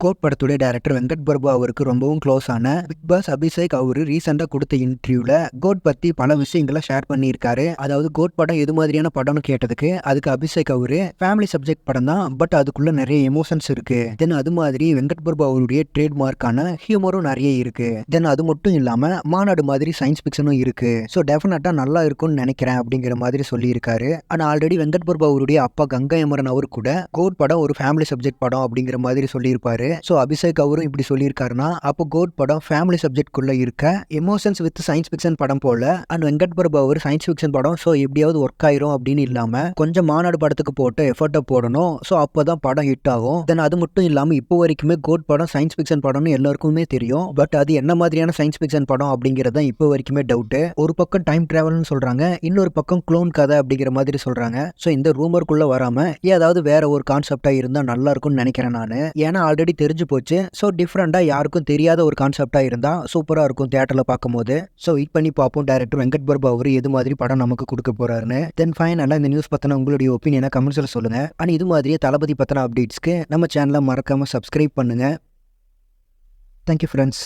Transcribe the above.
Code படத்துடைய director Venkat Prabhu அவருக்கு ரொம்பவும் க்ளோஸ் ஆன பிக் பாஸ் அபிஷேக் அவரு ரீசெண்டா கொடுத்த இன்டர்வியூல கோட் பத்தி பல விஷயங்களை ஷேர் பண்ணியிருக்காரு. அதாவது கோட் படம் எது மாதிரியான படம்னு கேட்டதுக்கு அதுக்கு அபிஷேக் அவரு ஃபேமிலி சப்ஜெக்ட் படம் தான், பட் அதுக்குள்ள நிறைய எமோஷன்ஸ் இருக்கு. தென் அது மாதிரி வெங்கட் பிரபு அவருடைய ட்ரேட் மார்க்கான ஹியூமரும் நிறைய இருக்கு. தென் அது மட்டும் இல்லாம மாநாடு மாதிரி சயின்ஸ் பிக்ஷனும் இருக்கு. ஸோ டெஃபினட்டா நல்லா இருக்கும்னு நினைக்கிறேன் அப்படிங்கிற மாதிரி சொல்லியிருக்காரு. ஆனா ஆல்ரெடி வெங்கட் பிரபு அவருடைய அப்பா கங்கை அமரன் அவர் கூட கோட் படம் ஒரு ஃபேமிலி சப்ஜெக்ட் படம் அப்படிங்கிற மாதிரி சொல்லியிருப்பாரு. ஸோ அபிஷேக் அவரும் இப்படி சொல்லியிருக்காருன்னா அப்போ கோட் படம் ஃபேமிலி சப்ஜெக்ட்குள்ள இருக்க எமோஷன்ஸ் வித் சயின்ஸ் ஃபிக்ஷன் படம் போல, அண்ட் வெங்கட் பிரபு அவர் சயின்ஸ் ஃபிக்ஷன் படம் ஸோ எப்படியாவது ஒர்க் ஆயிரும் அப்படின்னு இல்லாம கொஞ்சம் மாநாடு படத்துக்கு போட்டு எஃபர்ட்டை போடணும். ஸோ அப்போதான் படம் ஹிட் ஆகும். தென் அது மட்டும் இல்லாம இப்போ வரைக்குமே கோட் படம் சயின்ஸ் ஃபிக்ஷன் படம்னு எல்லாருக்குமே தெரியும். பட் அது என்ன மாதிரியான சயின்ஸ் ஃபிக்ஷன் படம் அப்படிங்கிறது தான் இப்போ வரைக்குமே டவுட். ஒரு பக்கம் டைம் டிராவல்னு சொல்றாங்க, இன்னொரு பக்கம் க்ளோன் கதை அப்படிங்கிற மாதிரி சொல்றாங்க. ஸோ இந்த ரூமருக்குள்ள வராம ஏதாவது வேற ஒரு கான்செப்டா இருந்தா நல்லா இருக்கும்னு நினைக்கிறேன் நான். ஏன்னா ஆல்ரெடி தெரிஞ்சு போச்சு. ஸோ டிஃப்ரெண்டாக யாருக்கும் தெரியாத ஒரு கான்செப்டாக இருந்தால் சூப்பராக இருக்கும் தியேட்டரில் பார்க்கும்போது. ஸோ வெயிட் பண்ணி பார்ப்போம் டைரக்டர் வெங்கட் பிரபு அவர் எது மாதிரி படம் நமக்கு கொடுக்க போறாருன்னு. தென் ஃபைனலாக இந்த நியூஸ் பற்றின உங்களுடைய ஒப்பீனியனை கமெண்ட்ஸில் சொல்லுங்கள். அண்ட் இது மாதிரியே தளபதி பற்றின அப்டேட்ஸ்க்கு நம்ம சேனலை மறக்காமல் சப்ஸ்கிரைப் பண்ணுங்கள். Thank you friends.